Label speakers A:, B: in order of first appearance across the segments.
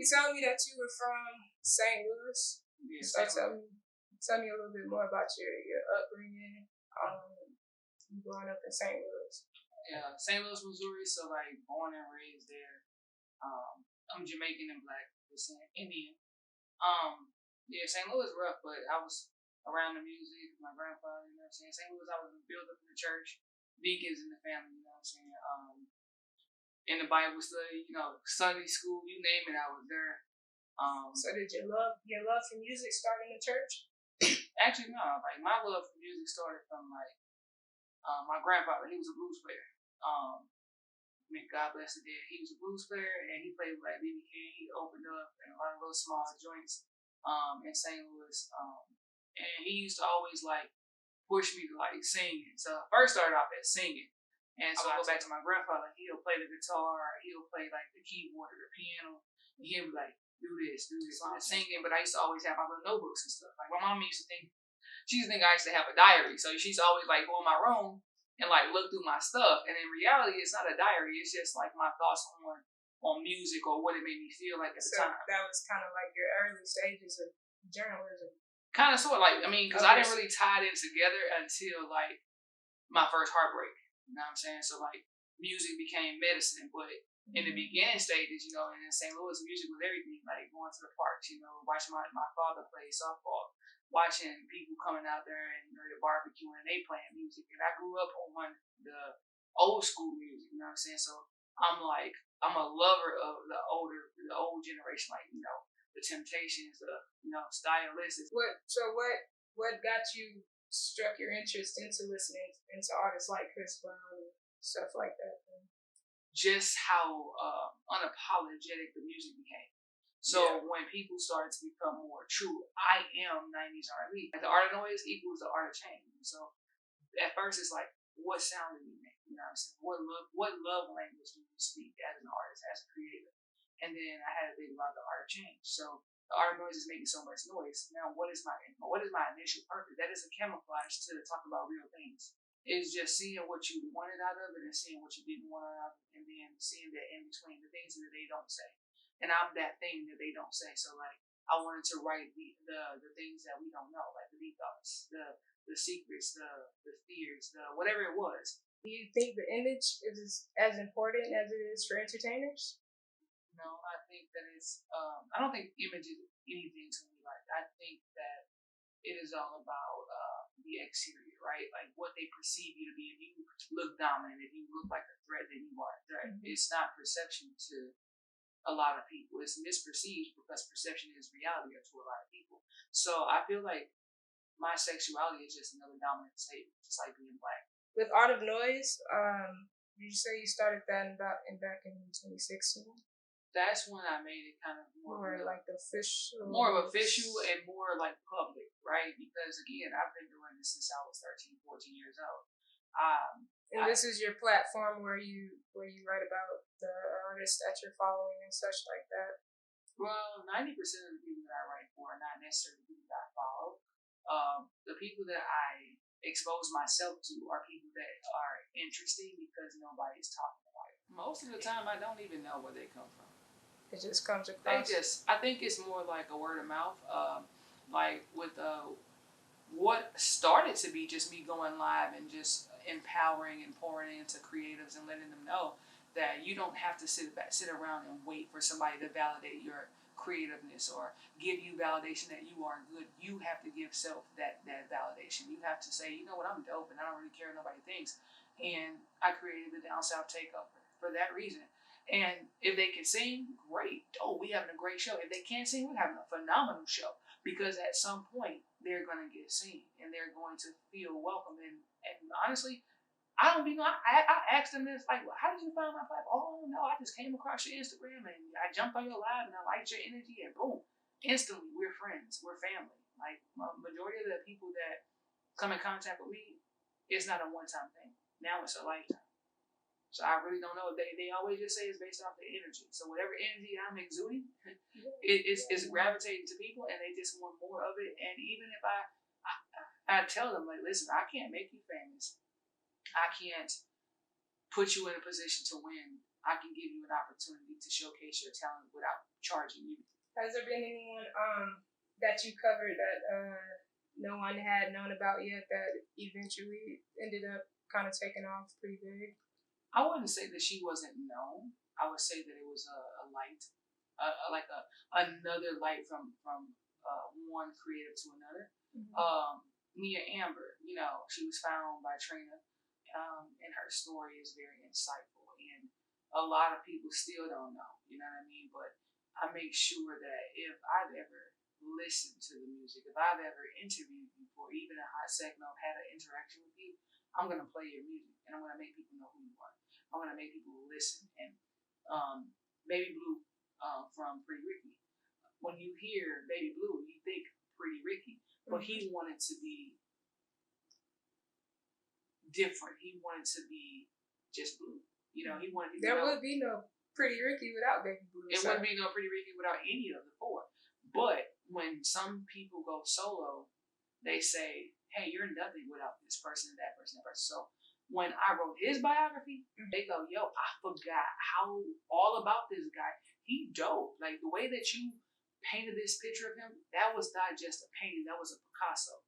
A: You told me that you were from St. Louis.
B: Yeah,
A: so tell me a little bit more about your upbringing. Growing up in St. Louis.
B: Yeah, St. Louis, Missouri. So like born and raised there. I'm Jamaican and Black, Indian. Yeah, St. Louis rough, but I was around the music, my grandfather, you know what I'm saying? St. Louis, I was built up in the church, deacons in the family, you know what I'm saying? In the Bible study, you know, Sunday school, you name it, I was there.
A: So did your love for music start in the church?
B: Actually, no. Like my love for music started from like my grandfather. He was a blues player. God bless the dead. He was a blues player and he played with like B.B. King. He opened up in a lot of little small joints in St. Louis. And he used to always like push me to like singing. So I first started off as singing. And so I go back to my grandfather. He'll play the guitar, he'll play like the keyboard or the piano. And he'll be like, do this. So I'm singing, but I used to always have my little notebooks and stuff. Like my mom used to think I used to have a diary. So she's always like go in my room and like look through my stuff. And in reality, it's not a diary. It's just like my thoughts on music or what it made me feel like at the time.
A: That was kind of like your early stages of journalism.
B: Kind of sort of like, I mean, because I didn't really tie it together until like my first heartbreak. You know what I'm saying? So like music became medicine, but in the beginning stages, you know, and in St. Louis, music was everything. Like going to the parks, you know, watching my father play softball, watching people coming out there and, you know, they're barbecuing and they playing music. And I grew up on the old school music, you know what I'm saying? So I'm a lover of the old generation, like, you know, the Temptations, you know, Stylistics.
A: What got you struck your interest into listening into artists like Chris Brown and stuff like that?
B: Just how unapologetic the music became. So when people started to become more true, I am 90s R&B. Like the art of noise equals the art of change. So at first it's like, what sound do you make? You know what I'm saying? What love language do you speak as an artist, as a creator? And then I had to think about the art of change. So the art of noise is making so much noise. Now, what is my initial purpose? That is a camouflage to talk about real things. It's just seeing what you wanted out of it and seeing what you didn't want out of it, and then seeing that in between, the things that they don't say. And I'm that thing that they don't say. So like I wanted to write the things that we don't know, like the deep thoughts, the secrets, the fears, whatever it was.
A: Do you think the image is as important as it is for entertainers?
B: No, I think that it's I don't think image is anything to me. Like I think that it is all about the exterior, right? Like what they perceive you to be. If you look dominant, if you look like a threat, then you are a threat. Mm-hmm. It's not perception to a lot of people. It's misperceived because perception is reality to a lot of people. So I feel like my sexuality is just another dominant statement, just like being Black.
A: With Art of Noise, did you say you started that back in 2016?
B: That's when I made it kind of more
A: like official.
B: More of official and more like public, right? Because again, I've been doing this since I was 13, 14 years old.
A: And this is your platform where you write about the artists that you're following and such like that?
B: Well, 90% of the people that I write for are not necessarily the people that I follow. The people that I expose myself to are people that are interesting because nobody's talking about it. Most of the time, I don't even know where they come from.
A: It just comes across.
B: I think it's more like a word of mouth. Like with what started to be just me going live and just empowering and pouring into creatives and letting them know that you don't have to sit around and wait for somebody to validate your creativeness or give you validation that you are good. You have to give self that validation. You have to say, you know what, I'm dope and I don't really care what nobody thinks. And I created the Down South Takeover for that reason. And if they can sing, great. Oh, we're having a great show. If they can't sing, we're having a phenomenal show. Because at some point, they're going to get seen. And they're going to feel welcome. And honestly, I don't be know. I asked them this, like, well, how did you find my platform? Oh, no, I just came across your Instagram. And I jumped on your live and I liked your energy. And boom, instantly, we're friends. We're family. Like, majority of the people that come in contact with me, it's not a one-time thing. Now it's a lifetime. So I really don't know. They always just say it's based off the energy. So whatever energy I'm exuding, it's gravitating to people, and they just want more of it. And even if I tell them, like, listen, I can't make you famous. I can't put you in a position to win I can give you an opportunity to showcase your talent without charging you.
A: Has there been anyone that you covered that no one had known about yet that eventually ended up kind of taking off pretty big?
B: I wouldn't say that she wasn't known. I would say that it was a light, like another light from one creative to another.
A: Mm-hmm.
B: Mia Amber, you know, she was found by Trina, and her story is very insightful, and a lot of people still don't know. You know what I mean? But I make sure that if I've ever listened to the music, if I've ever interviewed you, or even a hot second I've had an interaction with you, I'm gonna play your music, and I'm gonna make people know who you are. I'm gonna make people listen. And Baby Blue from Pretty Ricky. When you hear Baby Blue, you think Pretty Ricky, but he wanted to be different. He wanted to be just Blue. You know, he wanted.
A: There would be no Pretty Ricky without Baby Blue.
B: It wouldn't be no Pretty Ricky without any of the four. But when some people go solo, they say, "Hey, you're nothing without this person, that person, that person." So when I wrote his biography, they go, "Yo, I forgot how all about this guy. He dope. Like the way that you painted this picture of him, that was not just a painting, that was a Picasso."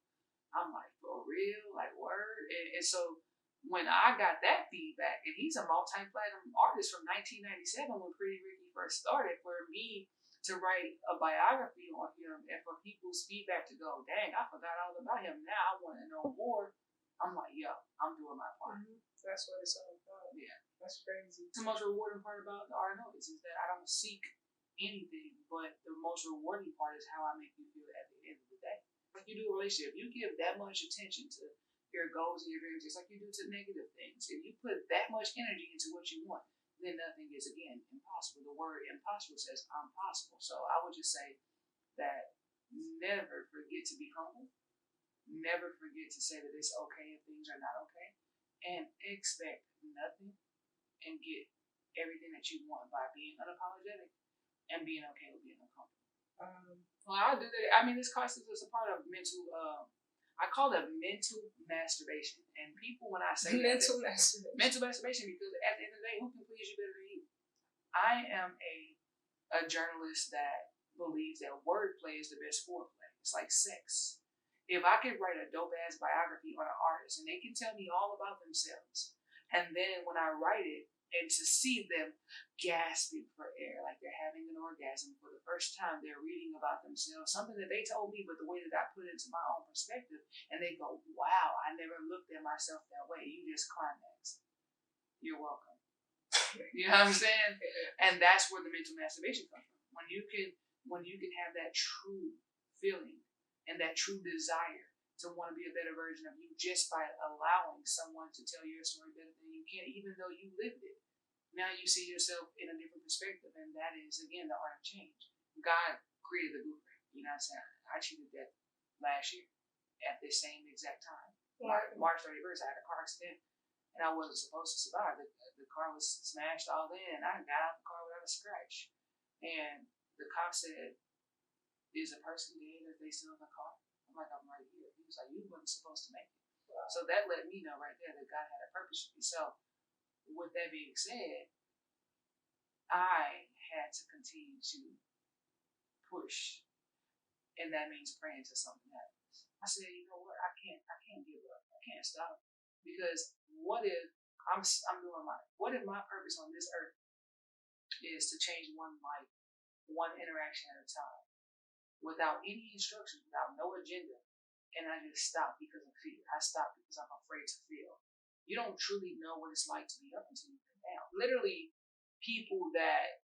B: I'm like, for real? Like, word? And so when I got that feedback, and he's a multi-platinum artist from 1997 when Pretty Ricky first started, for me to write a biography on him and for people's feedback to go, dang, I forgot all about him. Now I want to know more. I'm like, yo, I'm doing my part.
A: That's what it's all about.
B: Yeah.
A: That's crazy.
B: The most rewarding part about the art noise is that I don't seek anything, but the most rewarding part is how I make you feel at the end of the day. If you do a relationship, you give that much attention to your goals and your dreams, just like you do to negative things. If you put that much energy into what you want, then nothing is, again, impossible. The word impossible says I'm possible. So I would just say that never forget to be humble. Never forget to say that it's okay if things are not okay. And expect nothing and get everything that you want by being unapologetic and being okay with being uncomfortable. Well, I'll do that. I mean, this concept is a part of mental, I call it mental masturbation. And people, when I say mental masturbation, because at the end of the day, who can please you better than you? I am a journalist that believes that wordplay is the best foreplay. It's like sex. If I could write a dope ass biography on an artist and they can tell me all about themselves, and then when I write it, and to see them gasping for air, like they're having an orgasm for the first time, they're reading about themselves, something that they told me, but the way that I put it into my own perspective, and they go, wow, I never looked at myself that way. You just climaxed. You're welcome. You know what I'm saying? And that's where the mental masturbation comes from. When you can have that true feeling and that true desire to want to be a better version of you just by allowing someone to tell your story better than you can, even though you lived it. Now you see yourself in a different perspective, and that is, again, the art of change. God created the blueprint. You know what I'm saying? I achieved that last year at the same exact time. March 31st, I had a car accident, and I wasn't supposed to survive. The car was smashed all in, and I got out of the car without a scratch. And the cop said, "Is a person dead if they still in the car?" I'm like, "I'm right here." He was like, "You weren't supposed to make it." Wow. So that let me know right there that God had a purpose for me. So with that being said, I had to continue to push, and that means praying to something happens. I said, you know what? I can't give up. I can't stop, because what if what if my purpose on this earth is to change one life, one interaction at a time, without any instructions, without no agenda, and I just stop because of fear. I stop because I'm afraid to fail. You don't truly know what it's like to be up until you come down. Literally, people that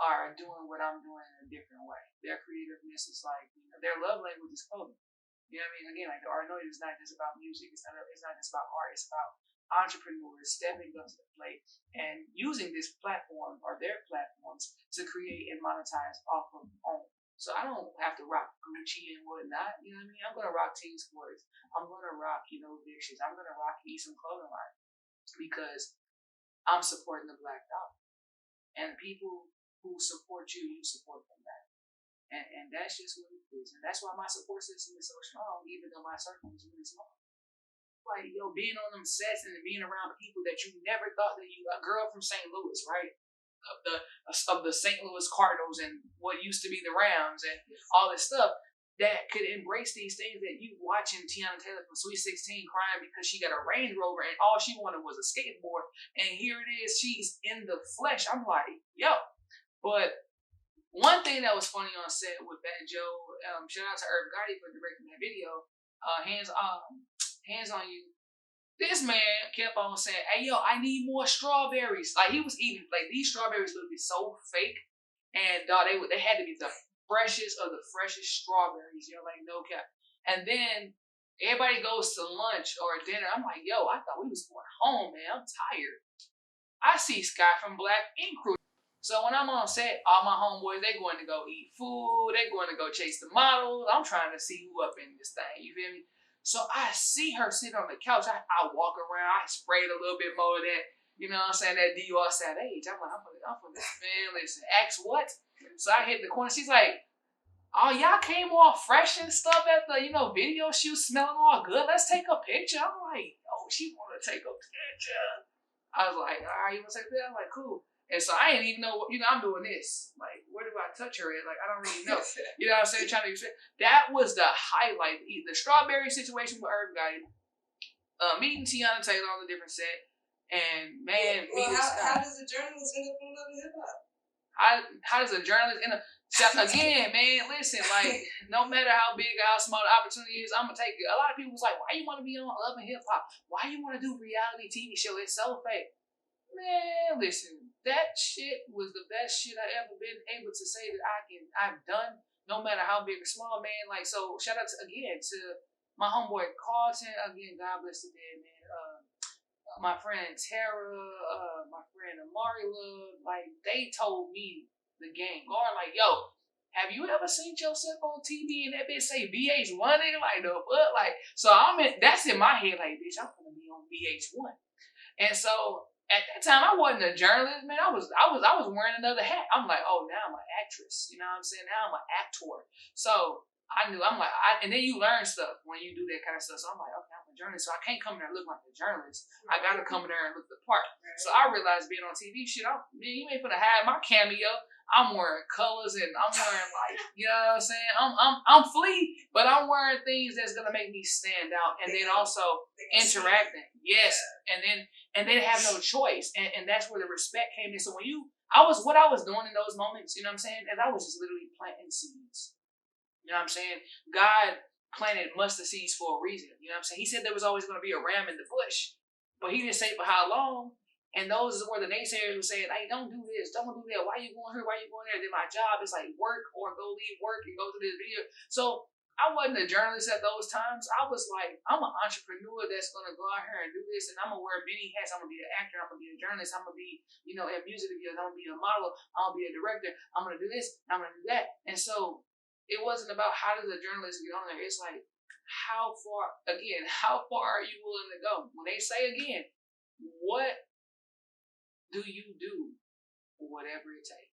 B: are doing what I'm doing in a different way. Their creativeness is like, their love language is coding. You know what I mean? Again, like the art noise is not just about music. It's not just about art. It's about entrepreneurs stepping up to the plate and using this platform or their platforms to create and monetize off of own. So I don't have to rock Gucci and whatnot. You know what I mean? I'm going to rock Team Sports. I'm going to rock, Vicious. I'm going to rock Eastern Clothing Line because I'm supporting the Black dollar. And people who support you, you support them back. And that's just what it is. And that's why my support system is so strong, even though my circle is really small. Like, yo, being on them sets and being around people that you never thought that a girl from St. Louis, right? Of the St. Louis Cardinals and what used to be the Rams and all this stuff that could embrace these things that you watching Tiana Taylor from Sweet 16 crying because she got a Range Rover and all she wanted was a skateboard. And here it is, she's in the flesh. I'm like, yo. But one thing that was funny on set with Fat Joe, shout out to Irv Gotti for directing that video, hands on you. This man kept on saying, hey, yo, I need more strawberries. Like, he was eating, like, these strawberries looked so fake. And, dog, they had to be the freshest of the freshest strawberries, you know, like, no cap. And then everybody goes to lunch or dinner. I'm like, yo, I thought we was going home, man. I'm tired. I see Sky from Black Ink Crew. So when I'm on set, all my homeboys, they going to go eat food. They going to go chase the models. I'm trying to see who up in this thing, you feel me? So I see her sit on the couch. I walk around. I sprayed a little bit more of that, you know what I'm saying, that Dior Savage. I'm like, I'm from this, man, listen, ask what? So I hit the corner. She's like, oh, y'all came all fresh and stuff at the, video shoot, smelling all good. Let's take a picture. I'm like, oh, she want to take a picture. I was like, all right, you want to take a picture? I'm like, cool. And so I didn't even know, I'm doing this. Like, where do I touch her at? Like, I don't really know. You know what I'm saying? Trying to that was the highlight. The strawberry situation with Irv Gotti, meeting Tiana Taylor on a different set, and man,
A: how does a journalist end up in Love and Hip Hop?
B: How does a journalist end up? Again, man, listen, like, no matter how big or how small the opportunity is, I'm gonna take it. A lot of people was like, why you want to be on Love and Hip Hop? Why you want to do reality TV show? It's so fake. Man, listen, that shit was the best shit I ever been able to say that I've done, no matter how big or small, man. Like, so shout out to my homeboy Carlton, again, God bless the dead, man. My friend Tara, my friend Amari Love, like, they told me the game. Going like, yo, have you ever seen yourself on TV and that bitch say VH1? And like, the fuck? Like, so that's in my head, like, bitch, I'm gonna be on VH1. And so at that time, I wasn't a journalist, man. I was wearing another hat. I'm like, oh, now I'm an actress. You know what I'm saying? Now I'm an actor. So I knew, and then you learn stuff when you do that kind of stuff. So I'm like, okay, I'm a journalist. So I can't come there and look like a journalist. I got to come there and look the part. So I realized being on TV, shit, you ain't finna have my cameo. I'm wearing colors and I'm wearing, like, you know what I'm saying? I'm flea, but I'm wearing things that's gonna make me stand out, and then also interacting. Yes, and they have no choice, and that's where the respect came in. So what I was doing in those moments, you know what I'm saying? And I was just literally planting seeds. You know what I'm saying? God planted mustard seeds for a reason. You know what I'm saying? He said there was always going to be a ram in the bush, but he didn't say for how long. And those were the naysayers who said, hey, don't do this, don't do that. Why you going here? Why you going there? Then my job is like work or go leave work and go to this video. So I wasn't a journalist at those times. I was like, I'm an entrepreneur that's going to go out here and do this. And I'm going to wear many hats. I'm going to be an actor. I'm going to be a journalist. I'm going to be, in music videos. I'm going to be a model. I'm going to be a director. I'm going to do this. I'm going to do that. And so it wasn't about how does a journalist get on there. It's like, how far are you willing to go? When they say again, what do you do for whatever it takes?